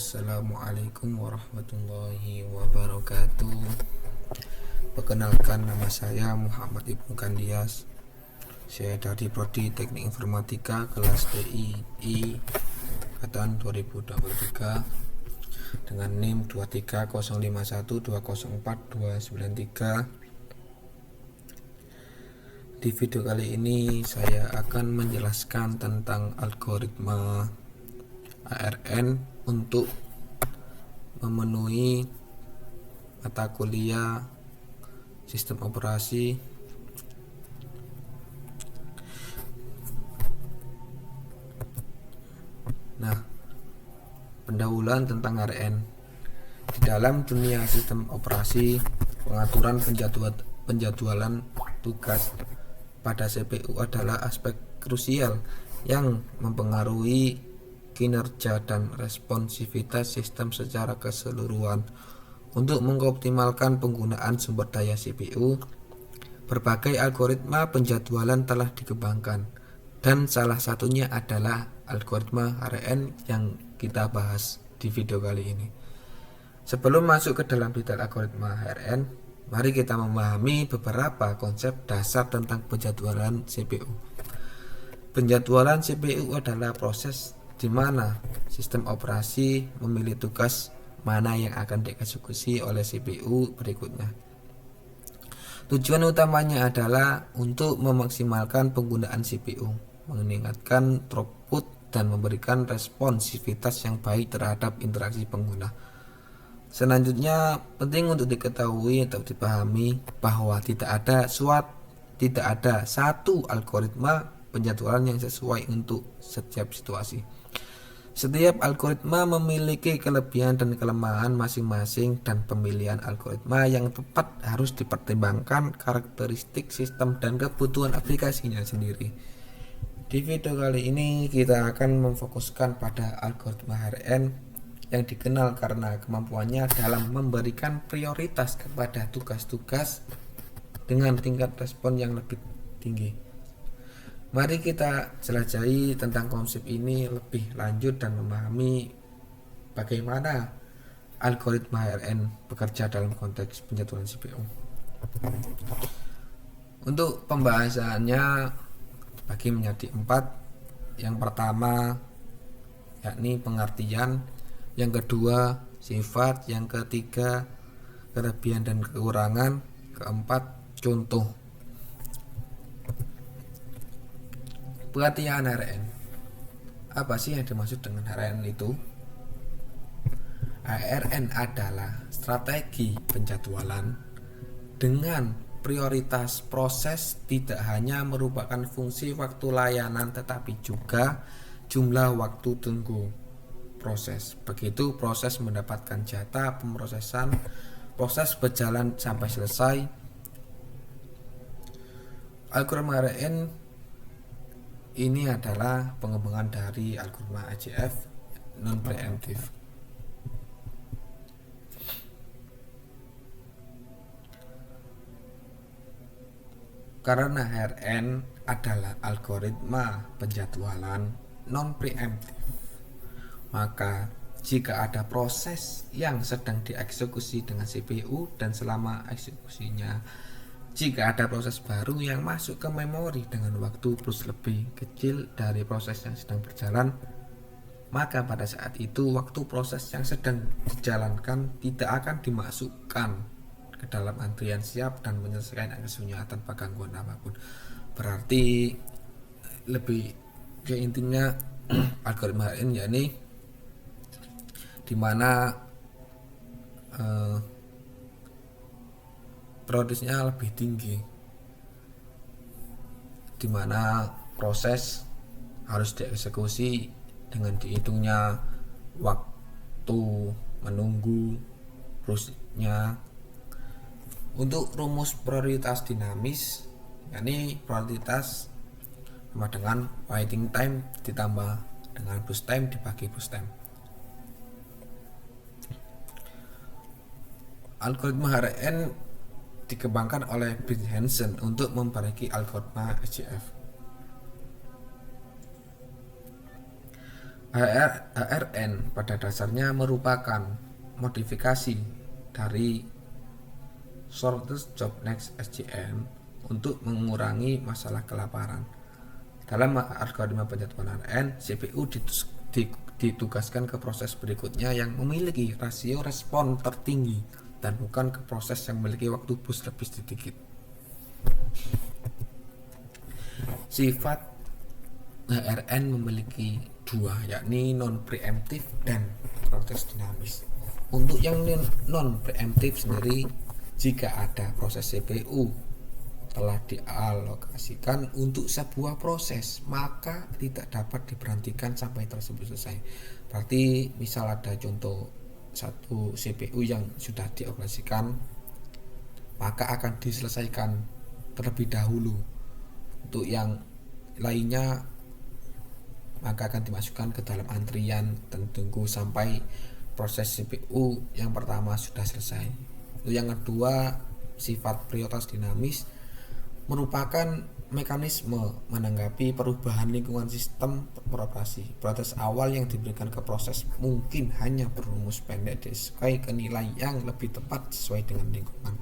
Assalamualaikum warahmatullahi wabarakatuh. Perkenalkan, nama saya Muhammad Ibnu Kandias. Saya dari Prodi Teknik Informatika kelas TII angkatan 2023 dengan NIM 23051204293. Di video kali ini saya akan menjelaskan tentang algoritma ARN untuk memenuhi mata kuliah sistem operasi. Nah, pendahuluan tentang ARN. Di dalam dunia sistem operasi, pengaturan penjadwalan tugas pada CPU adalah aspek krusial yang mempengaruhi kinerja dan responsivitas sistem secara keseluruhan. Untuk mengoptimalkan penggunaan sumber daya CPU, berbagai algoritma penjadwalan telah dikembangkan, dan salah satunya adalah algoritma ARN yang kita bahas di video kali ini. Sebelum masuk ke dalam detail algoritma ARN, mari kita memahami beberapa konsep dasar tentang penjadwalan CPU. Penjadwalan CPU adalah proses di mana sistem operasi memilih tugas mana yang akan dieksekusi oleh CPU berikutnya. Tujuan utamanya adalah untuk memaksimalkan penggunaan CPU, meningkatkan throughput, dan memberikan responsivitas yang baik terhadap interaksi pengguna. Selanjutnya, penting untuk diketahui atau dipahami bahwa tidak ada satu algoritma penjadwalan yang sesuai untuk setiap situasi. Setiap algoritma memiliki kelebihan dan kelemahan masing-masing, dan pemilihan algoritma yang tepat harus dipertimbangkan karakteristik sistem dan kebutuhan aplikasinya sendiri. Di video kali ini kita akan memfokuskan pada algoritma ARN yang dikenal karena kemampuannya dalam memberikan prioritas kepada tugas-tugas dengan tingkat respon yang lebih tinggi. Mari kita jelajahi tentang konsep ini lebih lanjut dan memahami bagaimana algoritma ARN bekerja dalam konteks penjadwalan CPU. Untuk pembahasannya dibagi menjadi 4. Yang pertama yakni pengertian, yang kedua sifat, yang ketiga kelebihan dan kekurangan, keempat contoh. Pengertian ARN. Apa sih yang dimaksud dengan ARN itu? ARN adalah strategi penjadwalan dengan prioritas proses, tidak hanya merupakan fungsi waktu layanan tetapi juga jumlah waktu tunggu proses. Begitu proses mendapatkan jatah pemrosesan, proses berjalan sampai selesai. Algoritma ARN ini adalah pengembangan dari algoritma AJF non preemptive. Karena ARN adalah algoritma penjadwalan non preemptive, maka jika ada proses yang sedang dieksekusi dengan CPU dan selama eksekusinya, jika ada proses baru yang masuk ke memori dengan waktu plus lebih kecil dari proses yang sedang berjalan, maka pada saat itu waktu proses yang sedang dijalankan tidak akan dimasukkan ke dalam antrian siap dan menyelesaikan eksekusinya tanpa gangguan apapun. Berarti lebih ke intinya algoritma ARN yakni dimana prioritasnya lebih tinggi, dimana proses harus dieksekusi dengan dihitungnya waktu menunggu prosesnya. Untuk rumus prioritas dinamis, yakni prioritas sama dengan waiting time ditambah dengan boost time dibagi boost time. Algoritma ARN dikembangkan oleh Bill Hansen untuk memperbaiki algoritma AJF. HRN pada dasarnya merupakan modifikasi dari Shortest Job Next SJM untuk mengurangi masalah kelaparan. Dalam algoritma penjadwalan HRN, CPU ditugaskan ke proses berikutnya yang memiliki rasio respon tertinggi dan bukan ke proses yang memiliki waktu bus lebih sedikit. Sifat HRN memiliki dua, yakni non-preemptif dan proses dinamis. Untuk yang non-preemptif sendiri, jika ada proses CPU telah dialokasikan untuk sebuah proses, maka tidak dapat diberhentikan sampai tersebut selesai. Berarti misal ada contoh satu CPU yang sudah dialokasikan, maka akan diselesaikan terlebih dahulu. Untuk yang lainnya maka akan dimasukkan ke dalam antrian dan tunggu sampai proses CPU yang pertama sudah selesai. Untuk yang kedua, sifat prioritas dinamis merupakan mekanisme menanggapi perubahan lingkungan sistem beroperasi. Prioritas awal yang diberikan ke proses mungkin hanya berumus pendek disesuai ke nilai yang lebih tepat sesuai dengan lingkungan.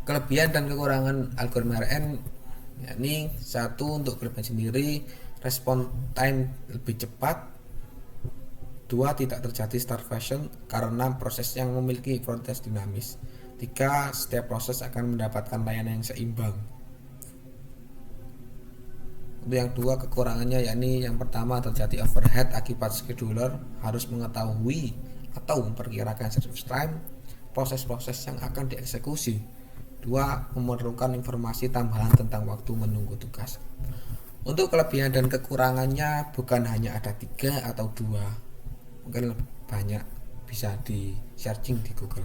Kelebihan dan kekurangan algoritma HRN, yakni satu, untuk kelebihan sendiri, respon time lebih cepat. Dua, tidak terjadi starvation karena proses yang memiliki prioritas dinamis. Tiga, setiap proses akan mendapatkan layanan yang seimbang. Untuk yang dua, kekurangannya yakni yang pertama, terjadi overhead akibat scheduler harus mengetahui atau memperkirakan service time proses-proses yang akan dieksekusi. Dua, memerlukan informasi tambahan tentang waktu menunggu tugas. Untuk kelebihan dan kekurangannya bukan hanya ada 3 atau 2, mungkin lebih banyak, bisa di searching di Google.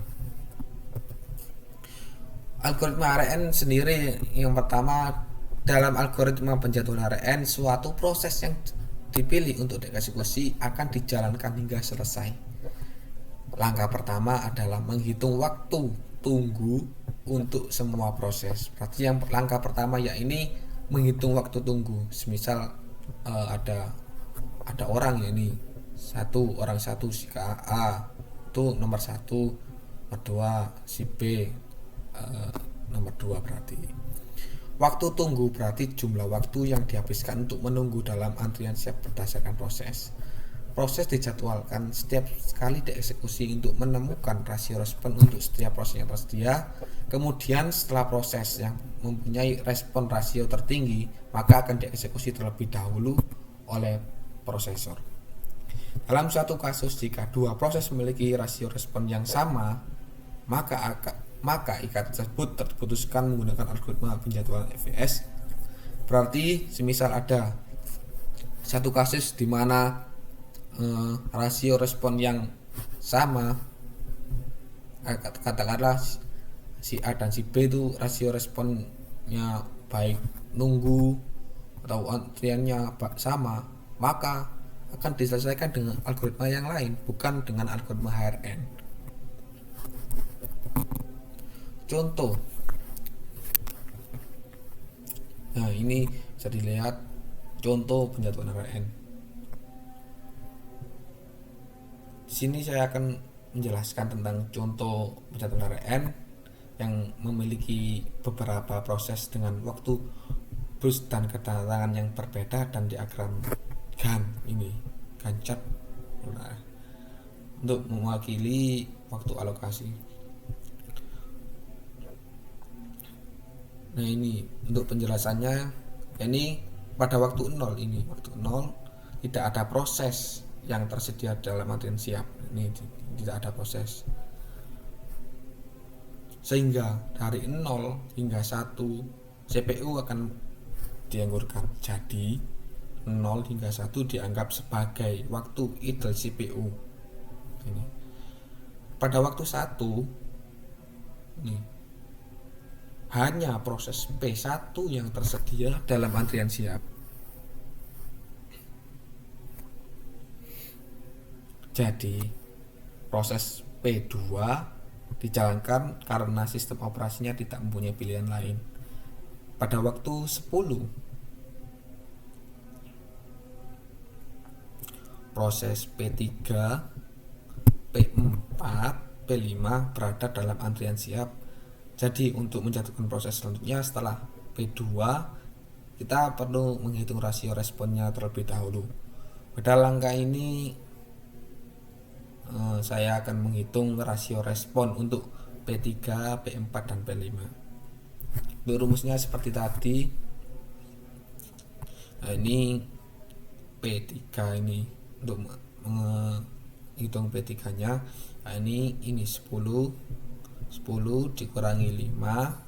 Algoritma HRN sendiri, yang pertama, dalam algoritma penjadwalan HRN, suatu proses yang dipilih untuk dieksekusi akan dijalankan hingga selesai. Langkah pertama adalah menghitung waktu tunggu untuk semua proses. Berarti yang langkah pertama ya ini menghitung waktu tunggu. Semisal ada orang ya, ini orang satu si A itu nomor 1, nomor 2 si B nomor 2. Berarti waktu tunggu berarti jumlah waktu yang dihabiskan untuk menunggu dalam antrian siap berdasarkan proses. Proses dijadwalkan setiap kali dieksekusi untuk menemukan rasio respon untuk setiap proses yang tersedia. Kemudian setelah proses yang mempunyai respon rasio tertinggi, maka akan dieksekusi terlebih dahulu oleh prosesor. Dalam suatu kasus, jika dua proses memiliki rasio respon yang sama, maka ikat tersebut terputuskan menggunakan algoritma penjadwalan FVS. Berarti semisal ada satu kasus di mana rasio respon yang sama, katakanlah si A dan si B itu rasio responnya baik nunggu atau antriannya sama, maka akan diselesaikan dengan algoritma yang lain, bukan dengan algoritma HRN. Contoh, nah ini bisa dilihat contoh penjadwalan HRN. Di sini saya akan menjelaskan tentang contoh penjadwalan HRN yang memiliki beberapa proses dengan waktu bus dan kedatangan yang berbeda dan diagram Gantt chart untuk mewakili waktu alokasi. Nah ini untuk penjelasannya, ini pada waktu 0 tidak ada proses yang tersedia dalam antrian siap. Ini tidak ada proses, sehingga dari 0 hingga 1 CPU akan dianggur-kan. Jadi 0 hingga 1 dianggap sebagai waktu idle CPU. Ini pada waktu 1 ini hanya proses P1 yang tersedia dalam antrian siap. Jadi proses P2 dijalankan karena sistem operasinya tidak mempunyai pilihan lain. Pada waktu 10 proses P3, P4, P5 berada dalam antrian siap. Jadi untuk menjatuhkan proses selanjutnya setelah P2, kita perlu menghitung rasio responnya terlebih dahulu. Pada langkah ini saya akan menghitung rasio respon untuk P3, P4, dan P5. Untuk rumusnya seperti tadi. Nah, ini P3 ini untuk menghitung P3 nya. Nah, ini 10 dikurangi 5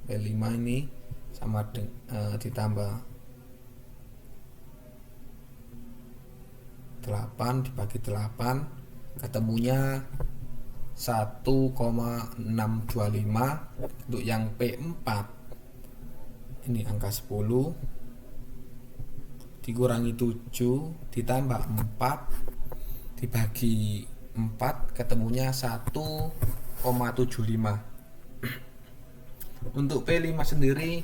P5 ini sama ditambah 8 dibagi 8 ketemunya 1,625. Untuk yang P4 ini angka 10 dikurangi 7 ditambah 4 dibagi 4 ketemunya 1,75. Untuk P5 sendiri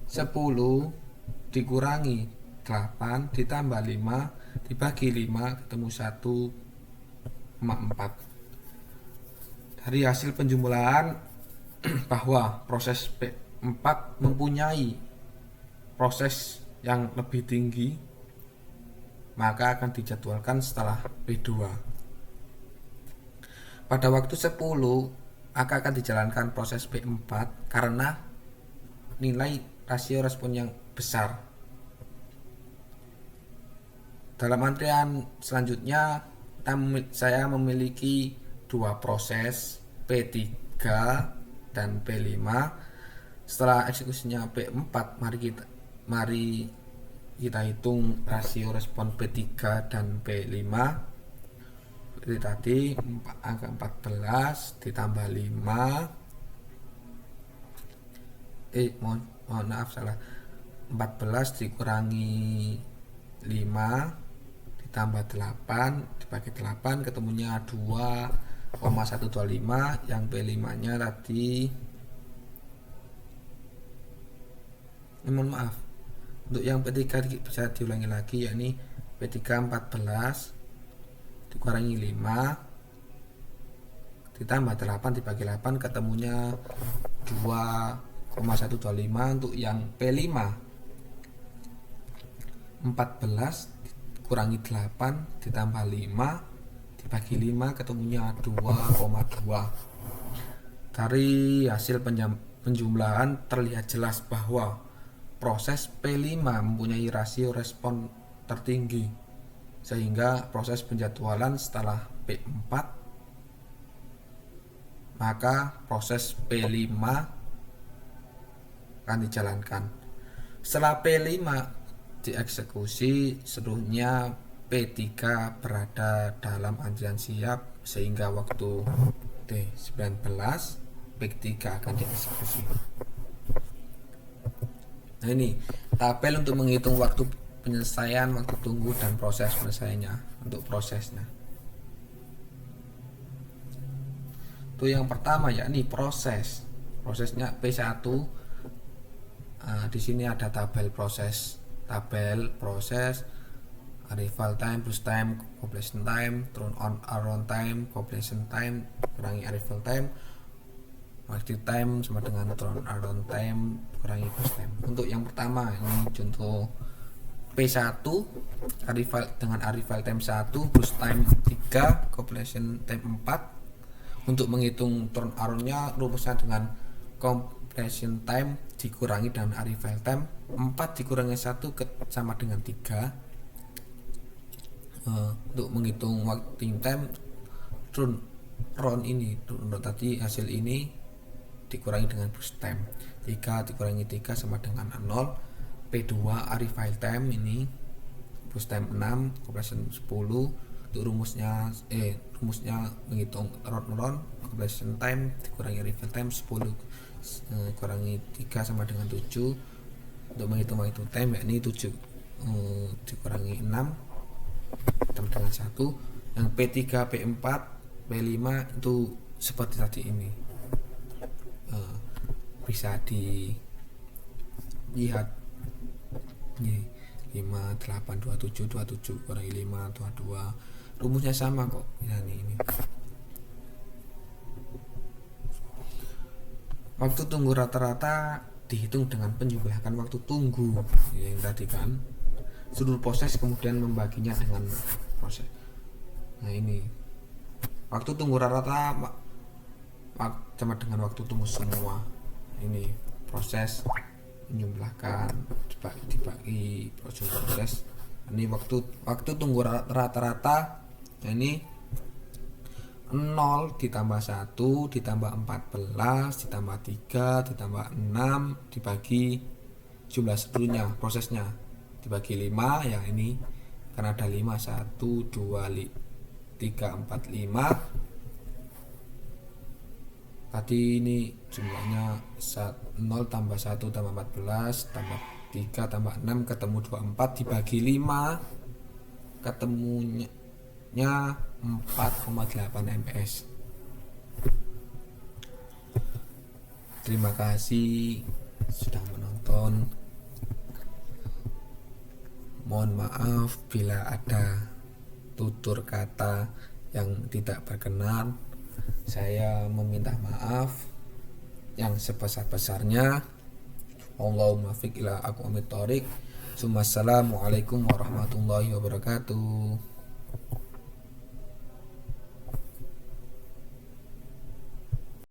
10 dikurangi 8 ditambah 5 dibagi 5 ketemu 1,4. Dari hasil penjumlahan bahwa proses P4 mempunyai proses yang lebih tinggi, maka akan dijadwalkan setelah P2. Pada waktu 10 akan dijalankan proses P4 karena nilai rasio respon yang besar. Dalam antrian selanjutnya saya memiliki dua proses P3 dan P5. Setelah eksekusinya P4, mari kita hitung rasio respon P3 dan P5. Seperti tadi, angka 14 ditambah 5 mohon maaf salah, 14 dikurangi 5 ditambah 8 dibagi 8 ketemunya 2,125. Yang P5 nya tadi mohon maaf, untuk yang P3 bisa diulangi lagi, yakni P3 14 dikurangi 5 ditambah 8 dibagi 8 ketemunya 2,125. Untuk yang P5 14 dikurangi 8 ditambah 5 dibagi 5 ketemunya 2,2. Dari hasil penjumlahan terlihat jelas bahwa proses P5 mempunyai rasio respon tertinggi, sehingga proses penjadwalan setelah P4, maka proses P5 akan dijalankan. Setelah P5 dieksekusi, seluruhnya P3 berada dalam antrian siap, sehingga waktu T19 P3 akan dieksekusi. Nah, ini tabel untuk menghitung waktu penyelesaian, waktu tunggu, dan proses penyelesaiannya untuk prosesnya. Itu yang pertama, yakni prosesnya P1. Di sini ada tabel proses, arrival time plus time, completion time, turn on around time, completion time kurangi arrival time, waiting time sama dengan turn around time kurangi plus time. Untuk yang pertama, ini contoh P1 dengan arrival time 1 plus time 3, completion time 4. Untuk menghitung turn around-nya, rumusnya dengan completion time dikurangi dengan arrival time. 4 dikurangi 1 sama dengan 3. Untuk menghitung waiting time, turn around ini, tadi hasil ini dikurangi dengan boost time. 3 dikurangi 3 sama dengan 0. P2 arrival time ini boost time 6, completion 10. Untuk rumusnya menghitung turn completion time dikurangi arrival time 10 kurangi 3 sama dengan 7. Untuk menghitung waiting time, yakni 7 dikurangi 6 sama dengan 1. Yang P3, P4, P5 itu seperti tadi ini. bisa dilihat nih, 5 8 27 27 kurangi 5 22, rumusnya sama kok. Nah, ini waktu tunggu rata-rata dihitung dengan penjumlahan waktu tunggu yang tadi kan, seluruh proses kemudian membaginya dengan proses. Nah, ini waktu tunggu rata-rata sama dengan waktu tunggu semua. Ini proses menjumlahkan dibagi proses. Ini waktu tunggu rata-rata. Nah, ini 0 ditambah 1 ditambah 14 ditambah 3 ditambah 6 dibagi jumlah seluruhnya prosesnya dibagi 5. Yang ini karena ada 5, 1 2 3 4 5. Tadi ini jumlahnya 0 tambah 1 tambah 14 tambah 3 tambah 6 ketemu 24 dibagi 5 ketemunya 4,8 ms. Terima kasih sudah menonton. Mohon maaf bila ada tutur kata yang tidak berkenan. Saya meminta maaf yang sebesar-besarnya. Allahumma fiq ila aqwamit thoriq. Assalamualaikum warahmatullahi wabarakatuh.